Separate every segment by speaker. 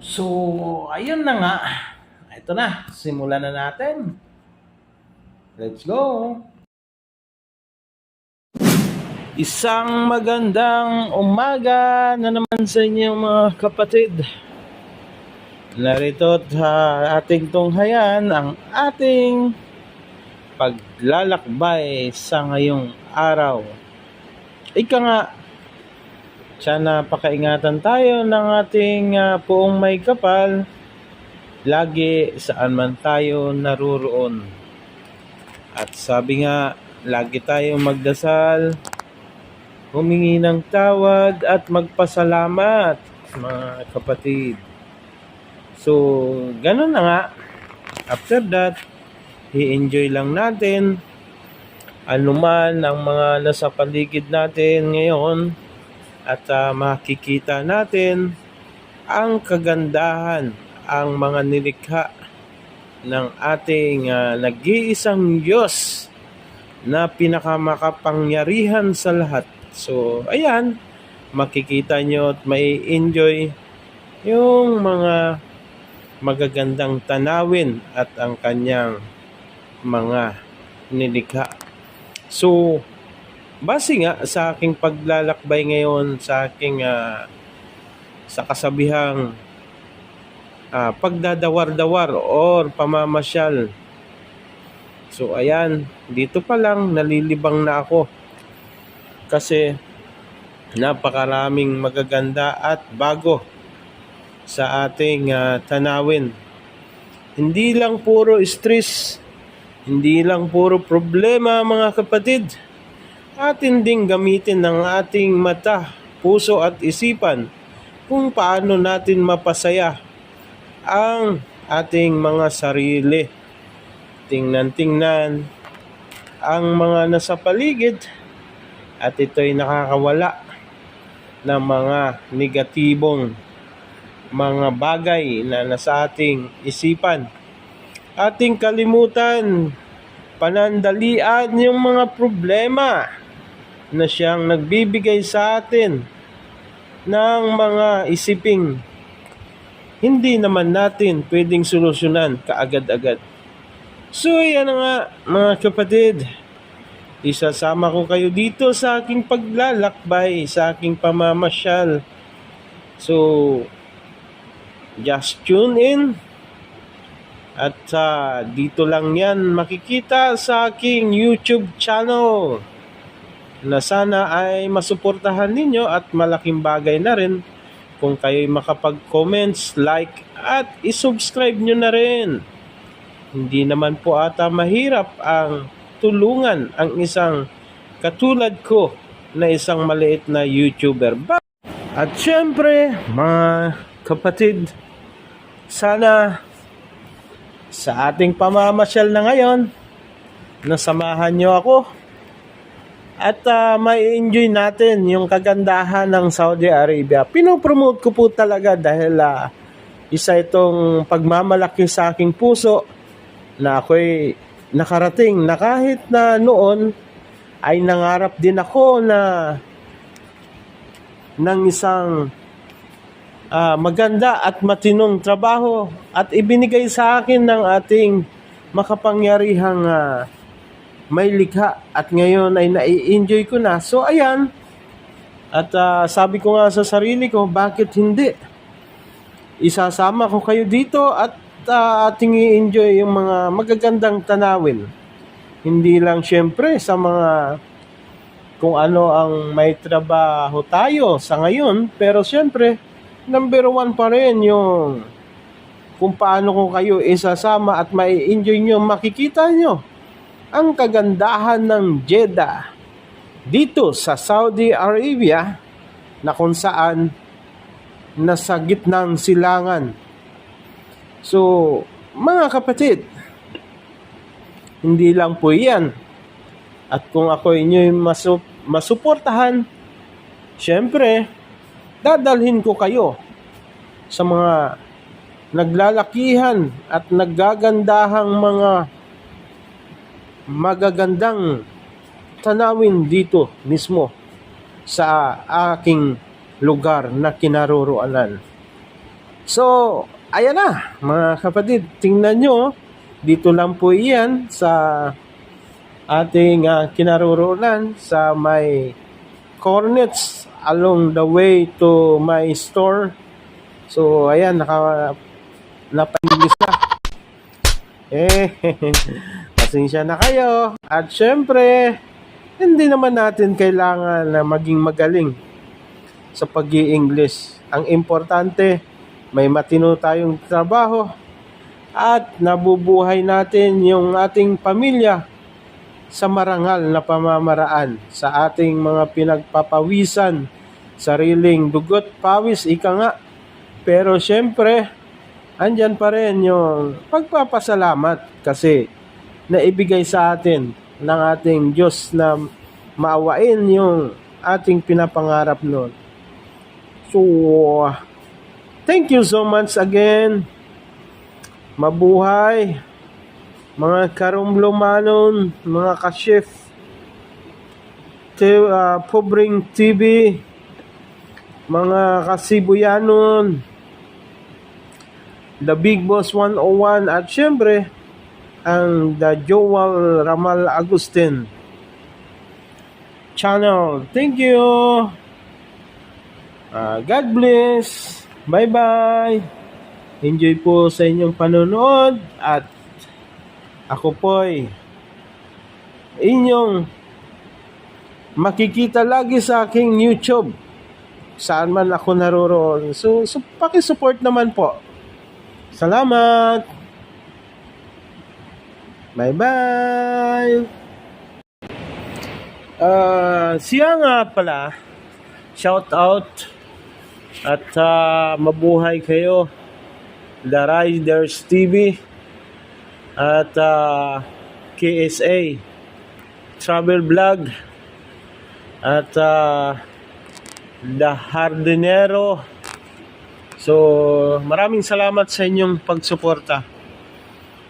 Speaker 1: So, ayun na nga. Ito na, simulan na natin. Let's go! Isang magandang umaga na naman sa inyong mga kapatid. Narito sa ating tunghayan ang ating paglalakbay sa ngayong araw. Ika nga, sana pakaingatan tayo ng ating puong may kapal lagi saan man tayo naruroon. At sabi nga, lagi tayong magdasal, humingi ng tawad at magpasalamat, mga kapatid. So, ganun na nga. After that, i-enjoy lang natin anuman ang mga nasa paligid natin ngayon at makikita natin ang kagandahan, ang mga nilikha ng ating nag-iisang Diyos na pinakamakapangyarihan sa lahat. So, ayan, makikita nyo at may enjoy yung mga magagandang tanawin at ang kanyang mga nilikha. So, base nga sa aking paglalakbay ngayon sa aking sa kasabihang pagdadawar-dawar or pamamasyal. So, ayan, dito pa lang nalilibang na ako kasi napakaraming magaganda at bago sa ating tanawin. Hindi lang puro stress, hindi lang puro problema, mga kapatid. Atin ding gamitin ng ating mata, puso at isipan kung paano natin mapasaya ang ating mga sarili. Tingnan ang mga nasa paligid at ito'y nakakawala ng mga negatibong mga bagay na nasa ating isipan. Ating kalimutan, panandalian yung mga problema na siyang nagbibigay sa atin ng mga isiping hindi naman natin pwedeng solusyonan kaagad-agad. So, yan nga mga kapatid. Isasama ko kayo dito sa aking paglalakbay, sa aking pamamasyal. So, just tune in. At dito lang yan makikita sa aking YouTube channel na sana ay masuportahan ninyo at malaking bagay na rin kung kayo'y makapag-comments, like at isubscribe nyo na rin. Hindi naman po ata mahirap ang tulungan ang isang katulad ko na isang maliit na YouTuber. At syempre, mga kapatid, sana sa ating pamamasyal na ngayon, nasamahan nyo ako at mai-enjoy natin yung kagandahan ng Saudi Arabia. Pinopromote ko po talaga dahil isa itong pagmamalaki sa aking puso na ako'y nakarating na kahit na noon ay nangarap din ako na ng isang maganda at matinong trabaho at ibinigay sa akin ng ating makapangyarihang may likha at ngayon ay nai-enjoy ko na. So ayan, at sabi ko nga sa sarili ko, bakit hindi? Isasama ko kayo dito at ating i-enjoy yung mga magagandang tanawin. Hindi lang syempre sa mga kung ano ang may trabaho tayo sa ngayon, pero syempre number one pa rin yung kung paano ko kayo isasama at mai-enjoy nyo, makikita nyo ang kagandahan ng Jeddah dito sa Saudi Arabia na kung saan nasa gitnang silangan. So, mga kapatid, hindi lang po yan. At kung ako inyo'y masuportahan, syempre, dadalhin ko kayo sa mga naglalakihan at naggagandahang mga magagandang tanawin dito mismo sa aking lugar na kinaroroonan. So, ayan na, mga kapatid, tingnan nyo, dito lang po iyan sa ating kinaroroonan sa may Cornets along the way to my store. So, ayan, napanilis na. Pasensya na kayo. At syempre, hindi naman natin kailangan na maging magaling sa pag-i-English. Ang importante, may matino tayong trabaho at nabubuhay natin yung ating pamilya sa marangal na pamamaraan sa ating mga pinagpapawisan, sariling dugot, pawis, ika nga. Pero syempre, andyan pa rin yung pagpapasalamat kasi naibigay sa atin ng ating Diyos na maawain yung ating pinapangarap noon. So, thank you so much again. Mabuhay, mga karumlumanon, mga ka-chef, Pobring TV, mga kasibuyanon, The Big Boss 101, at syempre, ang The Joel Ramal Agustin channel. Thank you. God bless. Bye-bye. Enjoy po sa inyong panonood at ako po'y inyong makikita lagi sa aking YouTube saan man ako naroroon. So paki-support naman po. Salamat. Bye-bye. Siya nga pala, shout out at mabuhay kayo. The Riders TV at KSA Travel Vlog at The Hardinero. So, maraming salamat sa inyong pagsuporta.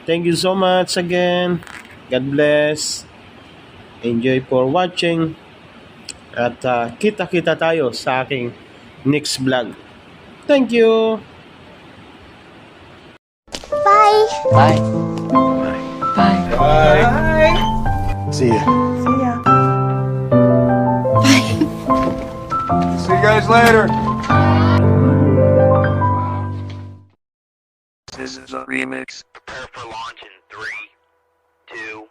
Speaker 1: Thank you so much again. God bless. Enjoy for watching. At kita-kita tayo sa aking next vlog. Thank you.
Speaker 2: Bye.
Speaker 3: Bye. Bye.
Speaker 1: Bye.
Speaker 4: See ya.
Speaker 2: See ya.
Speaker 4: See you guys later.
Speaker 5: This is a remix. Prepare for launch in 3, 2,